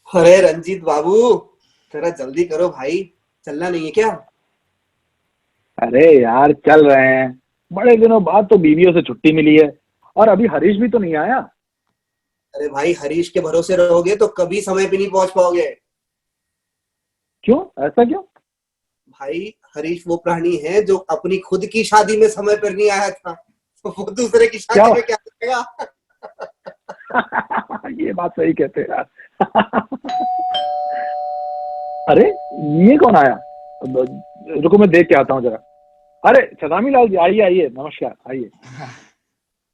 अरे रंजीत बाबू, जरा जल्दी करो भाई। चलना नहीं है क्या? अरे यार, चल रहे हैं। बड़े दिनों बाद तो बीवियों से छुट्टी मिली है। और अभी हरीश भी तो नहीं आया। अरे भाई, हरीश के भरोसे रहोगे तो कभी समय पे नहीं पहुंच पाओगे। क्यों? ऐसा क्यों? भाई, हरीश वो प्राणी है जो अपनी खुद की शादी में समय पर नहीं आया था, तो वो दूसरे की क्या? शादी में क्या करेगा? ये बात सही कहते हैं यार। अरे, ये कौन आया? रुको, मैं देख के आता हूँ जरा। अरे छदामी लाल जी, आइए आइए, नमस्कार, आइए।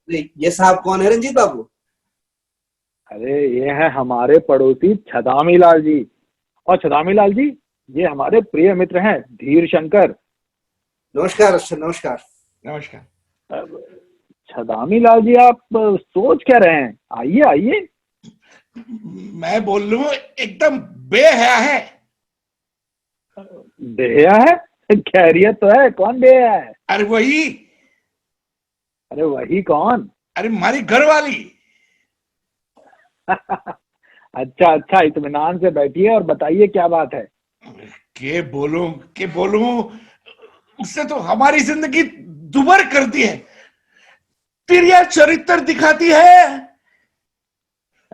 नहीं, ये साहब कौन है रंजीत बाबू? अरे, ये है हमारे पड़ोसी छदामी लाल जी। और छदामी लाल जी, ये हमारे प्रिय मित्र हैं, धीर शंकर। नमस्कार नमस्कार। नमस्कार। छदामी लाल जी, आप सोच क्या रहे हैं? आइए आइए। मैं बोल रहा हूँ एकदम बेहया है। बेहया है? खैरियत तो है? कौन बेहया है? अरे वही। अरे वही कौन? अरे हमारी घरवाली। अच्छा अच्छा, इत्मीनान से बैठिए और बताइए क्या बात है। के बोलूं उसने तो हमारी जिंदगी दुभर कर दी है। तिरिया चरित्र दिखाती है।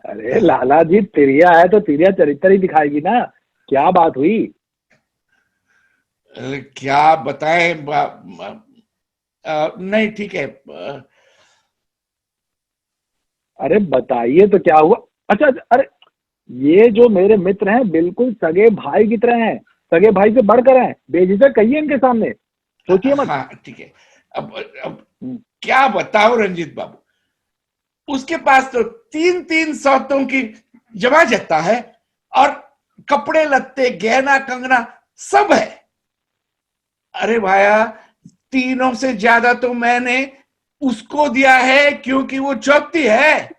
अरे लाला जी, तिरिया है तो तिरिया चरित्र ही दिखाएगी ना। क्या बात हुई? क्या बताएं। नहीं, ठीक है। अरे बताइए तो क्या हुआ। अच्छा अच्छा, अरे ये जो मेरे मित्र हैं बिल्कुल सगे भाई की तरह हैं। सगे भाई से बढ़कर हैं, बेझिझक कहिए इनके सामने। सोचिए मत। हाँ, ठीक है। अब हम्म। क्या बताओ रंजीत बाबू। उसके पास तो तीन तीन सौतों की जमा जत्ता है। और कपड़े लत्ते गहना कंगना सब है। अरे भाया, तीनों से ज्यादा तो मैंने उसको दिया है क्योंकि वो चौथी है।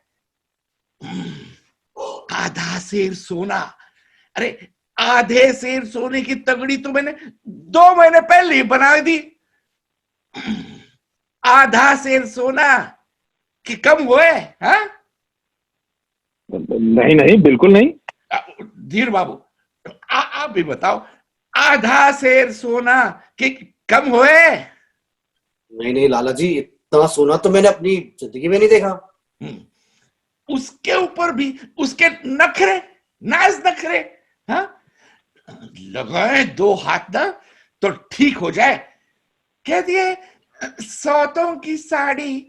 आधा शेर सोना। अरे, आधे शेर सोने की तगड़ी तो मैंने 2 महीने पहले ही बना दी। आधा शेर सोना कि कम हुए? हाँ। नहीं नहीं, बिल्कुल नहीं। धीर बाबू, आप भी बताओ। आधा शेर सोना कि कम हुए? नहीं नहीं लाला जी, इतना सोना तो मैंने अपनी जिंदगी में नहीं देखा। उसके ऊपर भी उसके नखरे, नाज नखरे। हाँ, लगाए 2 हाथ ना तो ठीक हो जाए। कह दिए सौतों की साड़ी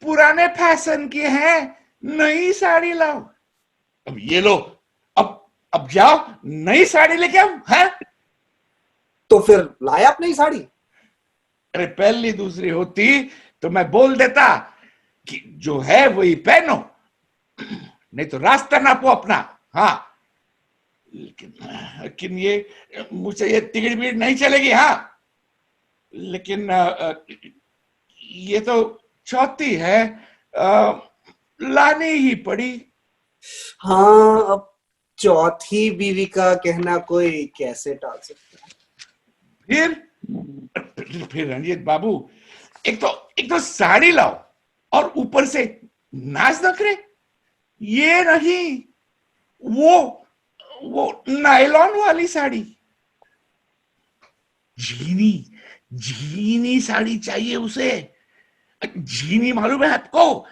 पुराने फैशन की है, नई साड़ी लाओ। अब ये लो। अब जाओ, नई साड़ी लेके आओ। है? तो फिर लाया आपने ही साड़ी? अरे, पहली दूसरी होती तो मैं बोल देता कि जो है वही पहनो, नहीं तो रास्ता नापो अपना। हाँ, लेकिन लेकिन ये मुझे ये तिगड़ बीड़ नहीं चलेगी। हाँ, लेकिन ये तो चौथी है। अ, लानी ही पड़ी। हाँ, अब चौथी बीवी का कहना कोई कैसे टाल सकता है। फिर फिर रंजीत बाबू, एक तो साड़ी लाओ और ऊपर से नाच नखरे। ये नहीं, वो वो नायलॉन वाली साड़ी। जीनी जीनी साड़ी चाहिए उसे। जीनी मालूम है आपको?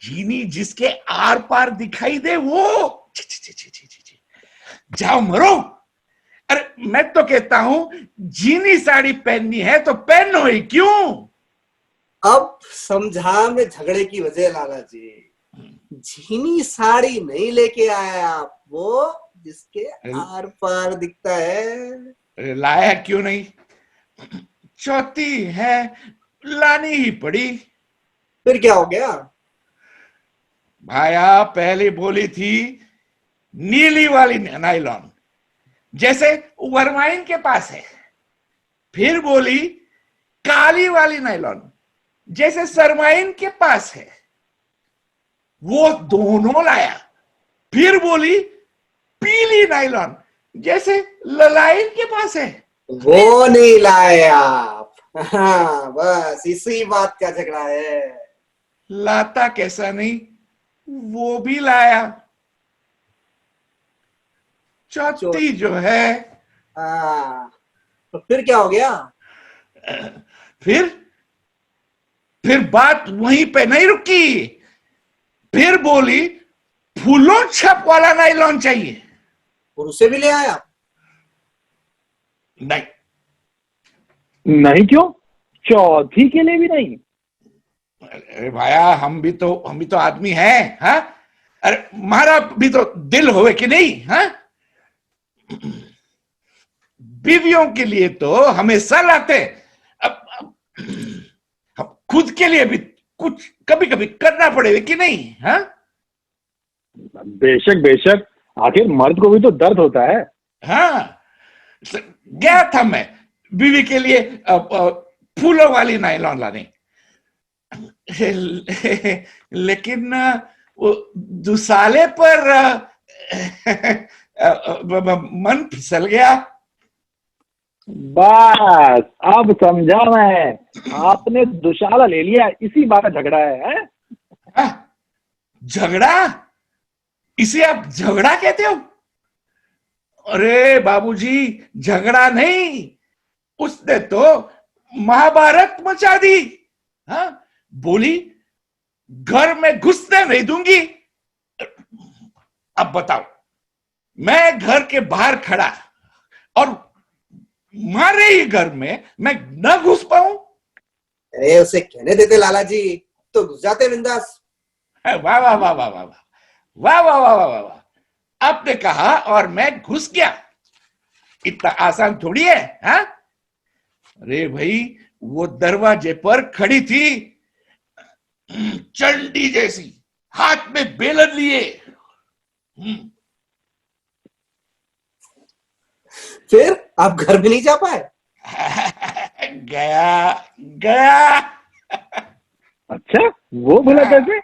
जीनी जिसके आर पार दिखाई दे वो। छी, छी, छी, छी, छी, छी, छी। जाओ मरो। अरे, मैं तो कहता हूं, जीनी साड़ी पहननी है तो पहनो ही क्यों? अब समझा मैं झगड़े की वजह लाला जी। झीनी साड़ी नहीं लेके आया आप, वो जिसके आर पार दिखता है। लाया क्यों नहीं? चौथी है, लानी ही पड़ी। फिर क्या हो गया? भाया, पहले बोली थी नीली वाली नायलॉन, जैसे वर्माइन के पास है। फिर बोली काली वाली नायलॉन, जैसे सरमाइन के पास है। वो दोनों लाया। फिर बोली पीली नायलॉन, जैसे ललाइन के पास है। अरे, वो नहीं लाए आप। हाँ, बस इसी बात का झगड़ा है। लाता कैसा नहीं, वो भी लाया। चौथी जो है, हाँ, तो फिर क्या हो गया? फिर फिर बात वहीं पे नहीं रुकी। फिर बोली फूलों छप वाला नायलॉन चाहिए। और उसे भी ले आया? नहीं, नहीं क्यों? चौथी के लिए भी नहीं? अरे भाया, हम भी तो आदमी हैं, हाँ? अरे हमारा भी तो दिल होवे कि नहीं, हाँ? बीवियों के लिए तो हमेशा लाते। अब हम खुद के लिए भी कुछ कभी कभी करना पड़ेगा कि नहीं, हाँ? बेशक बेशक, आखिर मर्द को भी तो दर्द होता है। हाँ, गया था मैं बीवी के लिए फूलों वाली नायलॉन लाने। लेकिन वो दुसाले पर मन फिसल गया। बस अब समझा मैं, आपने दुशाला ले लिया, इसी बात का झगड़ा है? हाँ, झगड़ा? इसे आप झगड़ा कहते हो? अरे बाबूजी, झगड़ा नहीं, उसने तो महाभारत मचा दी। हाँ, बोली घर में घुसने नहीं दूंगी। अब बताओ, मैं घर के बाहर खड़ा और मारे ही घर में मैं न घुस पाऊं? अरे उसे कहने देते लाला जी, तो घुस जाते बिंदास। वाह वाह वाह वाह वाह वाह वाह वाह वाह वाह वाह वाह। आपने कहा और मैं घुस गया, इतना आसान थोड़ी है, हाँ? अरे भाई, वो दरवाजे पर खड़ी थी चंडी जैसी, हाथ में बेलन लिए। फिर आप घर भी नहीं जा पाए? गया गया। अच्छा, वो भला कैसे?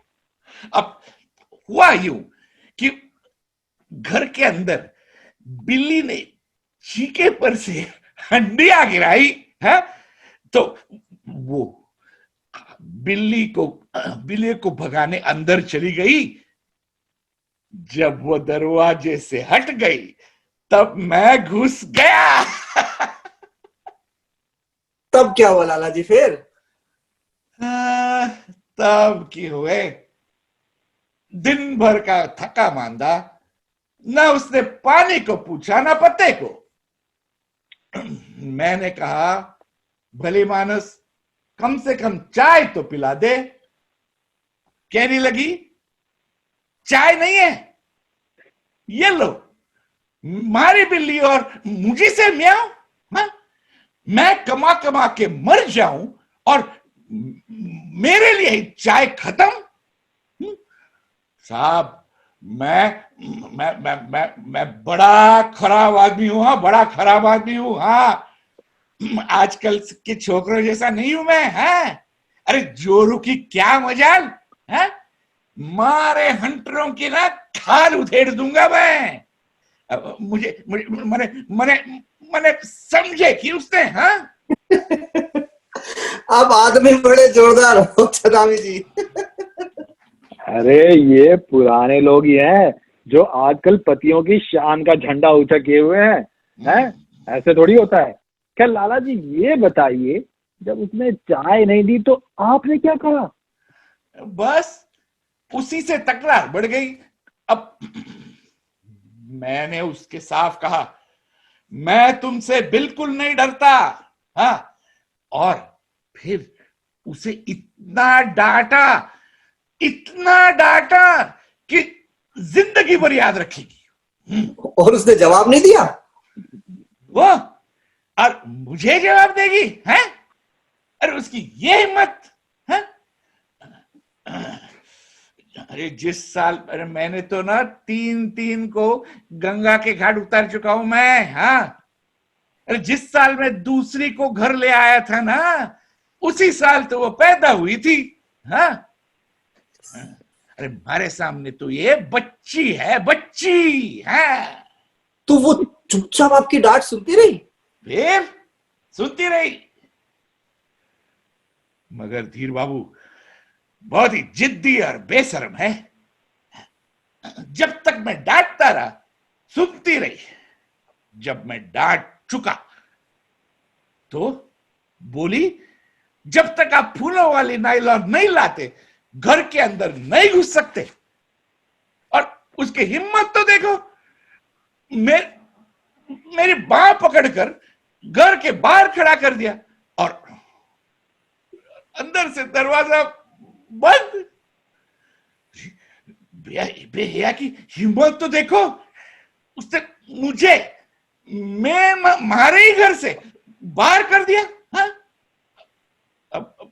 अब हुआ यूं कि घर के अंदर बिल्ली ने चीके पर से हंडिया गिराई है, तो वो बिल्ली को भगाने अंदर चली गई। जब वो दरवाजे से हट गई तब मैं घुस गया। तब क्या हुआ लाला जी फिर? तब की हुए, दिन भर का थका मांदा, न उसने पानी को पूछा न पत्ते को। मैंने कहा भली मानस, कम से कम चाय तो पिला दे। कहने लगी चाय नहीं है, ये लो मारी बिल्ली और मुझे से म्याऊं। हाँ? मैं कमा कमा के मर जाऊं और मेरे लिए ही चाय खत्म। साहब, मैं बड़ा खराब आदमी हूं, हाँ, बड़ा खराब आदमी हूं, हाँ। आजकल के छोकरों जैसा नहीं हूं मैं, हाँ। अरे जोरू की क्या मजाल, हाँ? मारे हंटरों की ना खाल उधेड़ दूंगा मैं। मुझे मुझे मैंने मैंने मैंने समझे कि उसने, हाँ। आप आदमी बड़े जोरदार हो छदामी जी। अरे ये पुराने लोग ही हैं जो आजकल पतियों की शान का झंडा ऊंचा किए हुए हैं? ऐसे थोड़ी होता है। क्या लाला जी, ये बताइए, जब उसने चाय नहीं दी तो आपने क्या कहा? बस उसी से तकरार बढ़ गई। अब मैंने उसके साफ कहा मैं तुमसे बिल्कुल नहीं डरता, हाँ। और फिर उसे इतना डांटा कि जिंदगी भर याद रखेगी। और उसने जवाब नहीं दिया? वो और मुझे जवाब देगी, है? अरे उसकी ये हिम्मत, है? अरे जिस साल, अरे मैंने तो ना 3-3 को गंगा के घाट उतार चुका हूं मैं, हाँ। अरे जिस साल मैं दूसरी को घर ले आया था ना, उसी साल तो वो पैदा हुई थी, हाँ। अरे हमारे सामने तो ये बच्ची है, बच्ची है। तो वो चुपचाप आपकी डांट सुनती रही? फिर सुनती रही, मगर धीर बाबू बहुत ही जिद्दी और बेशर्म है। जब तक मैं डांटता रहा, सुनती रही। जब मैं डांट चुका तो बोली, जब तक आप फूलों वाली नायलॉन नहीं लाते घर के अंदर नहीं घुस सकते। और उसकी हिम्मत तो देखो, मेरी बाह पकड़कर घर के बाहर खड़ा कर दिया और अंदर से दरवाजा बंद। बेहया की हिम्मत तो देखो, उसने मुझे मैं मारे ही घर से बाहर कर दिया। हाँ? अब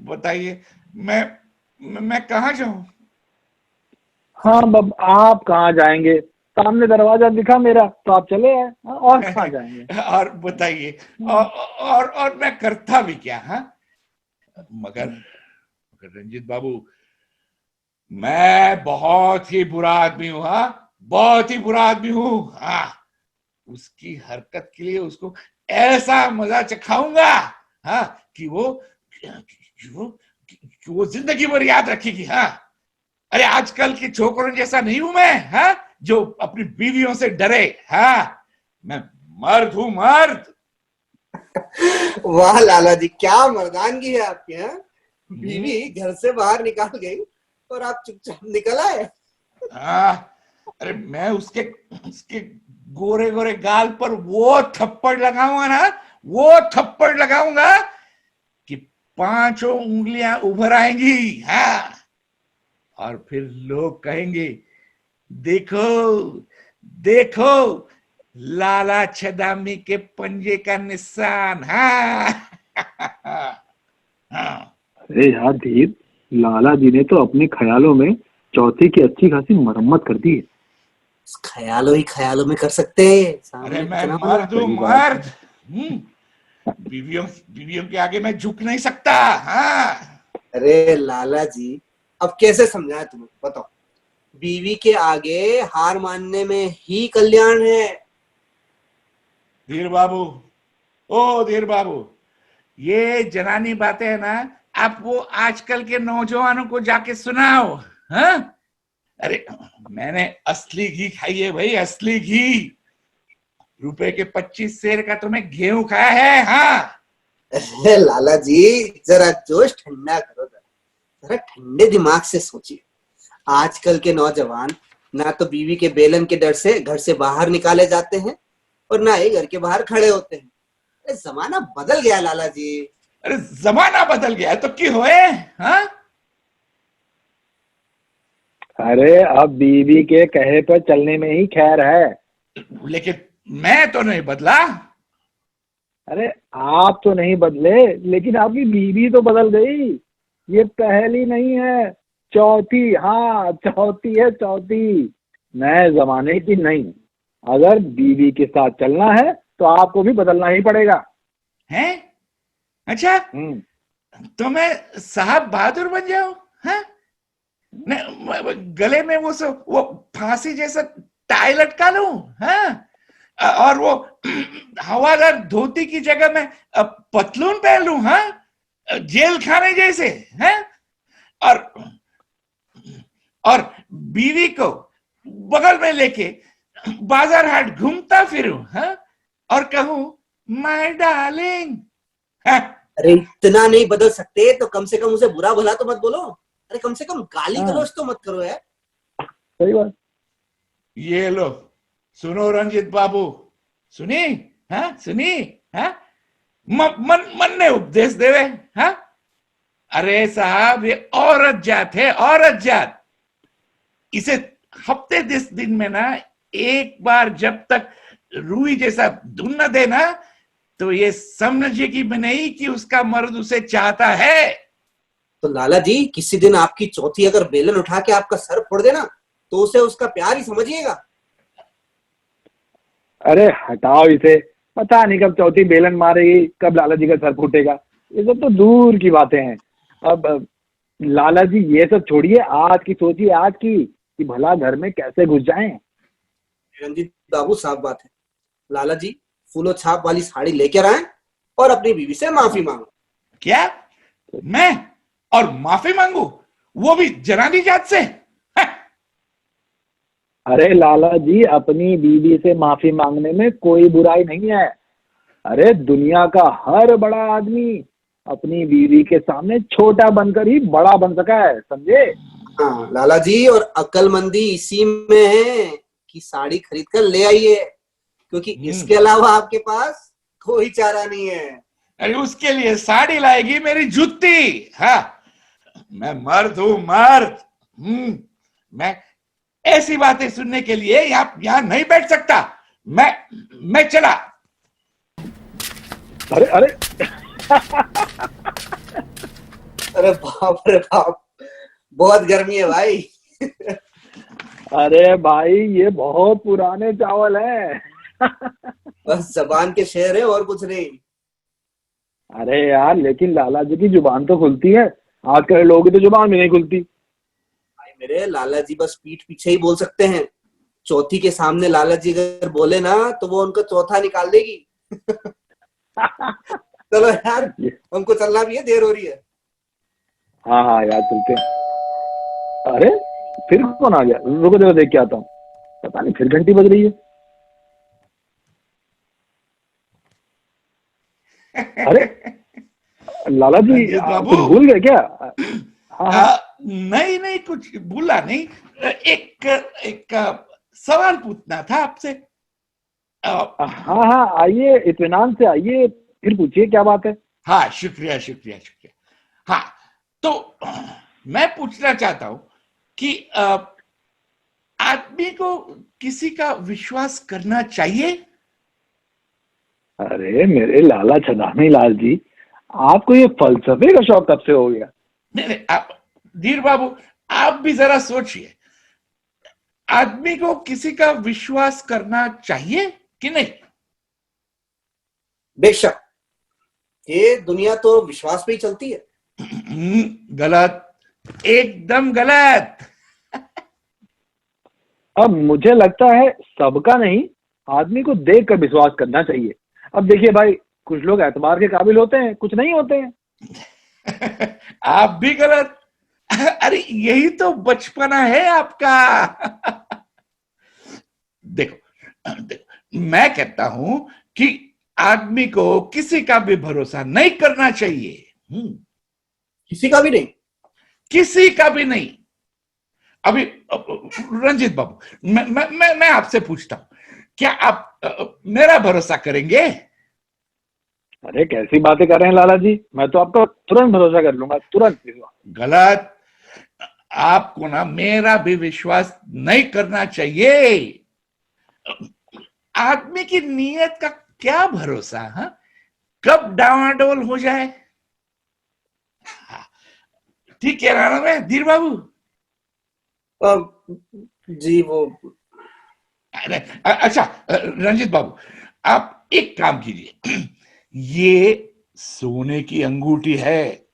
बताइए मैं कहाँ जाऊं? हाँ अब आप कहाँ जाएंगे, सामने दरवाजा दिखा मेरा तो आप चले आए। हाँ, और कहाँ जाएंगे। और बताइए और मैं करता भी क्या? हाँ, मगर रंजीत बाबू, मैं बहुत ही बुरा आदमी हूं। हाँ, बहुत ही बुरा आदमी हूं। हाँ, उसकी हरकत के लिए उसको ऐसा मजा चखाऊंगा, हाँ, कि वो जिंदगी भर याद रखेगी। हाँ, अरे आजकल के छोकरों जैसा नहीं हूं मैं, हाँ, जो अपनी बीवियों से डरे। हाँ, मैं मर्द हूं, मर्द। वाह लाला जी, क्या मर्दानगी है आपकी। हैं? बीवी घर से बाहर निकाल गई और आप चुपचाप निकल आए। हाँ, अरे मैं उसके गोरे गोरे गाल पर वो थप्पड़ लगाऊंगा ना, वो थप्पड़ लगाऊंगा कि 5 उंगलियां उभर आएंगी। हाँ, और फिर लोग कहेंगे, देखो देखो लाला छदामी के पंजे का निशान। हाँ। हाँ। अरे यार धीर, लाला जी ने तो अपने ख्यालों में चौथी की अच्छी खासी मरम्मत कर दी है। ख्यालों ही ख्यालों में कर सकते हैं, अरे सामने मैं इतना बना। मर्द हूं, सही बात मर्द। बीवियों के आगे मैं झुक नहीं सकता। हाँ। अरे लाला जी, अब कैसे समझाएं तुम्हें, बताओ। बीवी के आगे हार मानने में ही कल्याण है। धीर बाबू, ओ धीर बाबू, ये जनानी बातें है ना, आप वो आजकल के नौजवानों को जाके सुनाओ। हाँ, अरे मैंने असली घी खाई है भाई, असली घी। रुपए के 25 सेर का तो मैं गेहूं खाया है। हाँ। अरे लाला जी, जरा जोश ठंडा करो, जरा ठंडे दिमाग से सोचिए। आजकल के नौजवान ना तो बीवी के बेलन के डर से घर से बाहर निकाले जाते हैं और ना ही घर के बाहर खड़े होते हैं। अरे जमाना बदल गया लाला जी। अरे जमाना बदल गया तो क्यों होए? हाँ? अरे अब बीवी के कहे पर चलने में ही खैर है। लेकिन मैं तो नहीं बदला। अरे आप तो नहीं बदले, लेकिन आपकी बीवी तो बदल गई। ये पहली नहीं है, चौथी। हाँ चौथी है, चौथी। नए जमाने की नहीं। अगर बीवी के साथ चलना है तो आपको भी बदलना ही पड़ेगा। है? अच्छा, तो मैं साहब बहादुर बन जाऊं? हाँ? गले में वो फांसी जैसा टाई लटका लूं? हाँ? और वो हवादार धोती की जगह में पतलून पहन लूं? हाँ, जेल खाने जैसे? हैं? और बीवी को बगल में लेके बाजार हाट घूमता फिरूं? हाँ, और कहूं, माय डार्लिंग। हाँ? अरे इतना नहीं बदल सकते तो कम से कम उसे बुरा भला तो मत बोलो। अरे कम से कम गाली गलौज तो मत करो यार। सही बात। ये लो, सुनो रंजीत बाबू, सुनी? हाँ, सुनी? हाँ, मन ने उपदेश देवे। हाँ, अरे साहब, ये औरत जात है, औरत जात। इसे हफ्ते 10 दिन में ना एक बार जब तक रुई जैसा धुन न देना, तो ये समझेगी भी नहीं कि उसका मर्द उसे चाहता है। तो लाला जी, किसी दिन आपकी चौथी अगर बेलन उठा के आपका सर फोड़ देना तो उसे उसका प्यार ही समझिएगा। अरे हटाओ इसे, पता नहीं कब चौथी बेलन मारेगी, कब लाला जी का सर फूटेगा। ये सब तो दूर की बातें हैं। अब लाला जी ये सब छोड़िए, आज की सोचिए, आज की, कि भला घर में कैसे घुस जाएं। रंजीत बाबू, साफ बात है। लाला जी फूलो छाप वाली साड़ी लेकर आए और अपनी बीवी से माफी मांगो। क्या? मैं और माफी मांगू, वो भी जनानी जात से? अरे लाला जी, अपनी बीवी से माफी मांगने में कोई बुराई नहीं है। अरे दुनिया का हर बड़ा आदमी अपनी बीवी के सामने छोटा बनकर ही बड़ा बन सका है, समझे? हाँ लाला जी, और अक्लमंदी इसी में है कि साड़ी खरीद कर ले आइए, क्योंकि इसके अलावा आपके पास कोई चारा नहीं है। अरे उसके लिए साड़ी लाएगी मेरी जूती। हाँ, मैं मर्द हूं, मर्द। मैं ऐसी बातें सुनने के लिए यहाँ नहीं बैठ सकता। मैं चला। अरे अरे अरे बाप रे बाप, बहुत गर्मी है भाई। अरे भाई, ये बहुत पुराने चावल हैं। बस जबान के शेर है और कुछ नहीं। अरे यार, लेकिन लाला जी की जुबान तो खुलती है, आजकल लोगों की तो जुबान भी नहीं खुलती। भाई मेरे लाला जी बस पीठ पीछे ही बोल सकते हैं, चौथी के सामने लाला जी अगर बोले ना तो वो उनका चौथा निकाल देगी। चलो यार, हमको चलना भी है, देर हो रही है। हाँ हाँ यार, चलते हैं। अरे फिर कौन आ गया? रुको जरा देख के आता हूँ। पता नहीं फिर घंटी बज रही है। अरे लाला जी, रंजीत आप बाबू। कुछ भूल गए क्या? हाँ हाँ नहीं नहीं, कुछ भूला नहीं। एक एक सवाल पूछना था आपसे। हाँ हाँ, आइए, इत्मीनान से आइए, फिर पूछिए क्या बात है। हाँ, शुक्रिया शुक्रिया शुक्रिया। हाँ, तो मैं पूछना चाहता हूं कि आदमी को किसी का विश्वास करना चाहिए? अरे मेरे लाला छदामी लाल जी, आपको ये फलसफे का शौक कब से हो गया? नहीं, आप धीर बाबू, आप भी जरा सोचिए। आदमी को किसी का विश्वास करना चाहिए कि नहीं? बेशक, ये दुनिया तो विश्वास पे ही चलती है। गलत, एकदम गलत। अब मुझे लगता है सबका नहीं, आदमी को देख कर विश्वास करना चाहिए। अब देखिए भाई, कुछ लोग एतबार के काबिल होते हैं, कुछ नहीं होते हैं। आप भी गलत। अरे यही तो बचपना है आपका। देखो, मैं कहता हूं कि आदमी को किसी का भी भरोसा नहीं करना चाहिए। किसी का भी नहीं? किसी का भी नहीं। अभी रंजीत बाबू, मैं आपसे पूछता हूं, क्या आप मेरा भरोसा करेंगे? अरे कैसी बातें कर रहे हैं लाला जी, मैं तो आपका तुरंत भरोसा कर लूंगा, तुरंत। गलत। आपको ना मेरा भी विश्वास नहीं करना चाहिए। आदमी की नीयत का क्या भरोसा, हाँ? कब डावाडोल हो जाए। ठीक है ना मैं धीर बाबू? जी वो अच्छा रंजीत बाबू, आप एक काम कीजिए। ये सोने की अंगूठी है,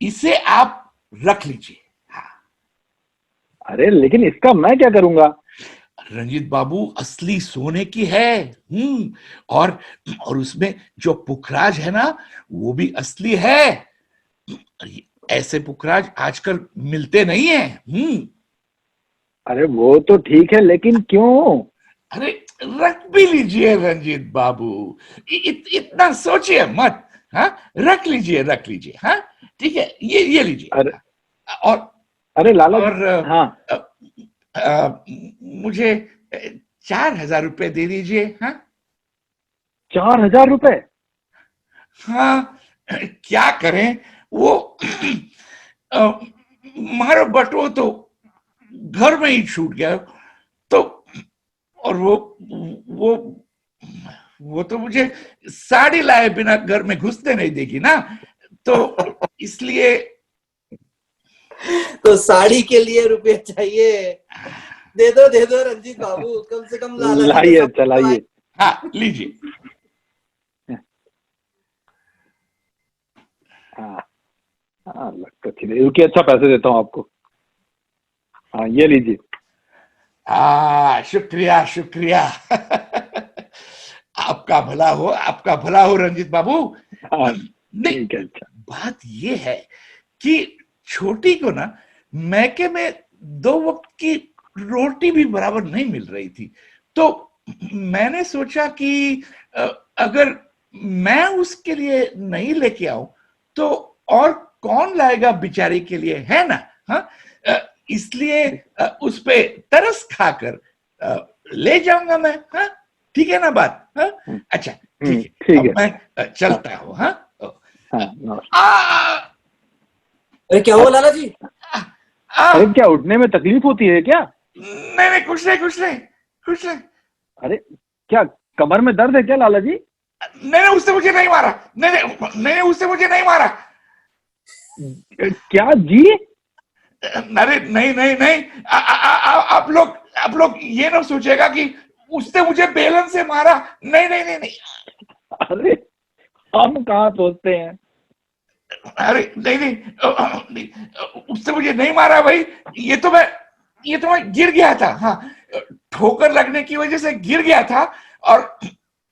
इसे आप रख लीजिए। अरे लेकिन इसका मैं क्या करूंगा? रंजीत बाबू, असली सोने की है। और उसमें जो पुखराज है ना, वो भी असली है। ऐसे पुखराज आजकल मिलते नहीं है। अरे वो तो ठीक है, लेकिन क्यों? अरे रख भी लीजिए रंजीत बाबू, इतना सोचिए मत। हाँ, रख लीजिए। हाँ, ठीक है, ये लीजिए। अरे और अरे लाला, और हाँ, मुझे 4,000 रुपए दे दीजिए। हाँ 4,000 रुपए? हाँ, क्या करें, वो मारो बटुओ तो घर में ही छूट गया। तो और वो वो तो मुझे साड़ी लाए बिना घर में घुसने नहीं देगी ना, तो इसलिए। तो साड़ी के लिए रुपये चाहिए? दे दो रंजीत बाबू, कम से कम लाला जी के लाइए, सामने तो चलाइए। हाँ, लीजिए। हाँ हाँ, लगता ठीक है, रुकिए, अच्छा पैसे देता हूँ आपको। हाँ, ये लीजिए। शुक्रिया शुक्रिया। आपका भला हो रंजीत बाबू। हाँ नहीं, ठीक है। अच्छा, बात ये है कि छोटी को ना मैके में 2 वक्त की रोटी भी बराबर नहीं मिल रही थी। तो मैंने सोचा कि अगर मैं उसके लिए नहीं लेके आऊं तो और कौन लाएगा बेचारी के लिए, है ना? हाँ, इसलिए उस पे तरस खाकर ले जाऊंगा मैं। हाँ, ठीक है ना बात? हाँ, अच्छा ठीक है, ठीक अब है। मैं चलता हूँ। हाँ, हाँ, नमस्कार। आ, अरे क्या हुआ लाला जी? अरे क्या उठने में तकलीफ होती है क्या? नहीं नहीं, कुछ नहीं कुछ नहीं कुछ नहीं। अरे क्या कमर में दर्द है क्या लाला जी? नहीं नहीं, उसने मुझे नहीं मारा। नहीं नहीं नहीं, उसने मुझे नहीं मारा। क्या जी? अरे नहीं नहीं नहीं, आप लोग ये ना सोचेगा कि उसने मुझे बेलन से मारा। नहीं नहीं नहीं नहीं। अरे हम कहाँ सोचते हैं। अरे नहीं नहीं, नहीं, उसने मुझे नहीं मारा भाई। ये तो मैं गिर गया था। हाँ, ठोकर लगने की वजह से गिर गया था और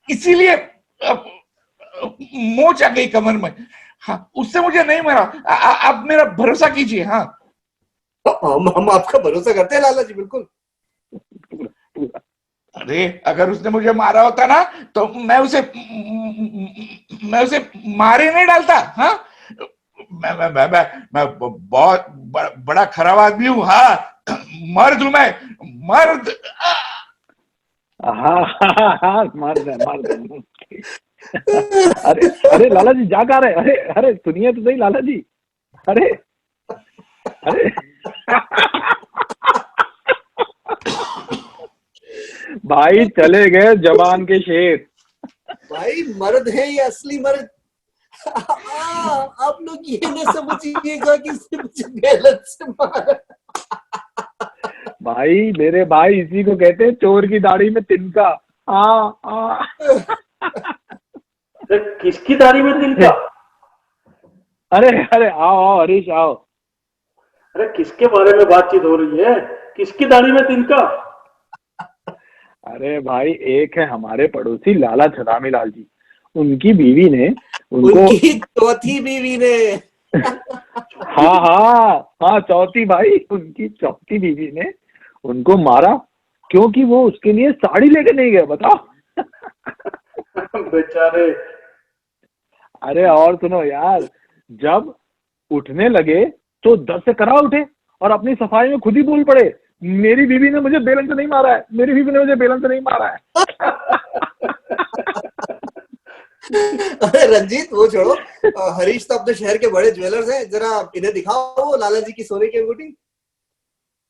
इसीलिए मोच आ गई कमर में। हाँ, उससे मुझे नहीं मारा। आप मेरा भरोसा कीजिए। हाँ, हम आपका भरोसा करते हैं लाला जी, बिल्कुल। अरे अगर उसने मुझे मारा होता ना तो मैं उसे मारे नहीं डालता। हाँ, मैं बहुत बड़ा खराब आदमी हूँ। हाँ, मर्द हूं मैं, मर्द। हाँ हाँ हाँ, मर्द है मर्द है। अरे अरे लाला जी जा कहाँ रहे? अरे अरे सुनिए तो सही लाला जी। अरे अरे भाई चले गए जवान के शेर। भाई मर्द है ये असली मर्द। आप लोग ये ना समझिएगा कि इसने मुझे बेलन से मारा। भाई मेरे भाई इसी को कहते हैं चोर की दाढ़ी में तिनका। हाँ हाँ। किसकी दाढ़ी में तिनका? अरे अरे आओ आओ हरीश आओ। अरे किसके बारे में बातचीत हो रही है? किसकी दाढ़ी में तिनका? अरे भाई एक है हमारे पड़ोसी लाला छदामी लाल जी, उनकी बीवी ने उनको उनकी चौथी बीवी ने। हाँ हाँ हाँ चौथी भाई, उनकी चौथी बीवी ने उनको मारा क्योंकि वो उसके लिए साड़ी लेके नहीं गए। बताओ। बेचारे। अरे और सुनो यार, जब उठने लगे तो दर से करा उठे और अपनी सफाई में खुद ही बोल पड़े, मेरी बीवी ने मुझे बेलन से नहीं मारा है, मेरी बीवी ने मुझे बेलन से नहीं मारा है। अरे रंजीत वो छोड़ो, हरीश तो अपने शहर के बड़े ज्वेलर्स हैं, जरा इन्हें दिखाओ वो लाला जी की सोने की अंगूठी।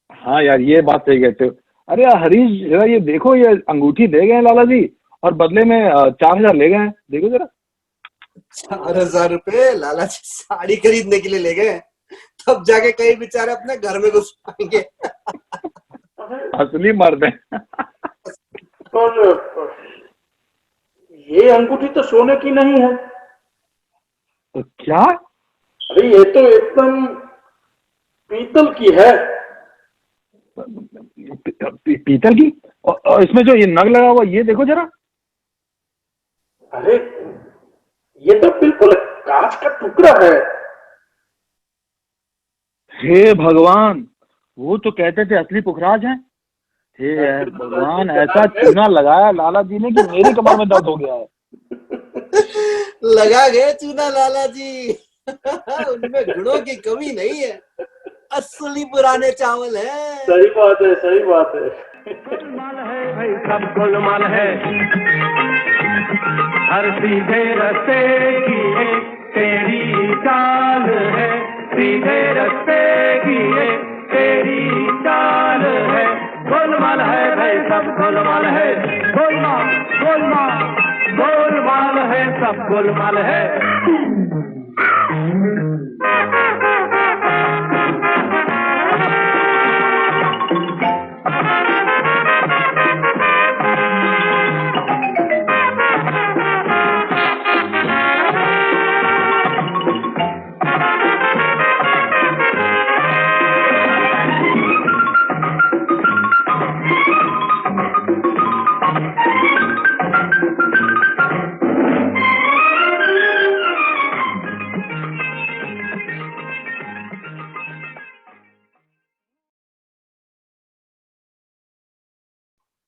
हाँ यार ये बात सही कहते हो। अरे यार हरीश जरा ये देखो, ये अंगूठी दे गए लाला जी और बदले में 4,000 ले गए हैं। देखो जरा। 4,000 रुपए लाला जी साड़ी खरीदने के लिए ले गए, तब जाके कई बेचारे अपने घर में घुस पाएंगे। असली मर्द है। पर ये अंगूठी तो सोने की नहीं है। तो क्या? अरे ये तो एकदम पीतल की है। पीतल की? और इसमें जो ये नग लगा हुआ ये देखो जरा। अरे ये तो बिल्कुल कांच का टुकड़ा है। हे भगवान, वो तो कहते थे असली पुखराज है। हे भगवान, ऐसा चूना लगाया लाला जी ने कि मेरी कमर में दर्द हो गया है। लगा गए चूना लाला जी। उनमें गुणों की कमी नहीं है, असली पुराने चावल है। सही बात है, सही बात है। गोलमाल है भाई सब गोलमाल है, हर सीधे रस्ते की एक तेरी चाल है, सीधे रस्ते की एक तेरी चाल है। गोलमाल है भाई सब गोलमाल है, गोलमाल गोलमाल गोलमाल है सब गोलमाल है।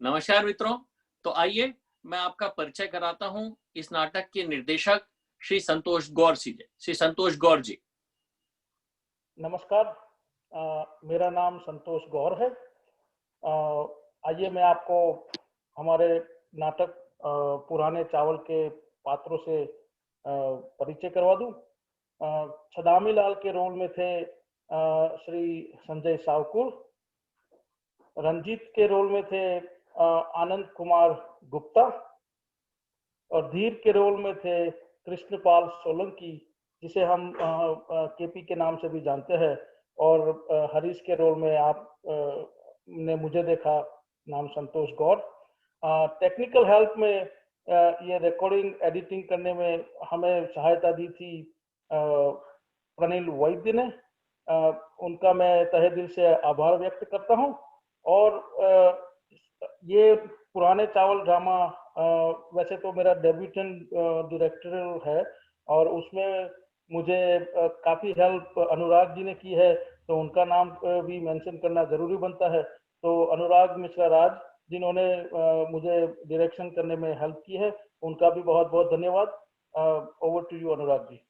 नमस्कार मित्रों, तो आइए मैं आपका परिचय कराता हूं इस नाटक के निर्देशक श्री संतोष गौर जी। श्री संतोष गौर जी। नमस्कार, मेरा नाम संतोष गौर है। आइए मैं आपको हमारे नाटक पुराने चावल के पात्रों से परिचय करवा दूं। छदामी लाल के रोल में थे श्री संजय सावकुर। रंजीत के रोल में थे आनंद कुमार गुप्ता और धीर के रोल में थे कृष्णपाल सोलंकी, जिसे हम केपी के नाम से भी जानते हैं। और हरीश के रोल में आप ने मुझे देखा, नाम संतोष गौर। टेक्निकल हेल्प में ये रिकॉर्डिंग एडिटिंग करने में हमें सहायता दी थी प्रनिल वैद्य ने। उनका मैं तहे दिल से आभार व्यक्त करता हूं। और ये पुराने चावल ड्रामा वैसे तो मेरा डेब्यूटेंट डायरेक्टरल है और उसमें मुझे काफी हेल्प अनुराग जी ने की है, तो उनका नाम भी मेंशन करना जरूरी बनता है। तो अनुराग मिश्रा राज, जिन्होंने मुझे डायरेक्शन करने में हेल्प की है, उनका भी बहुत बहुत धन्यवाद। Over to you Anurag ji.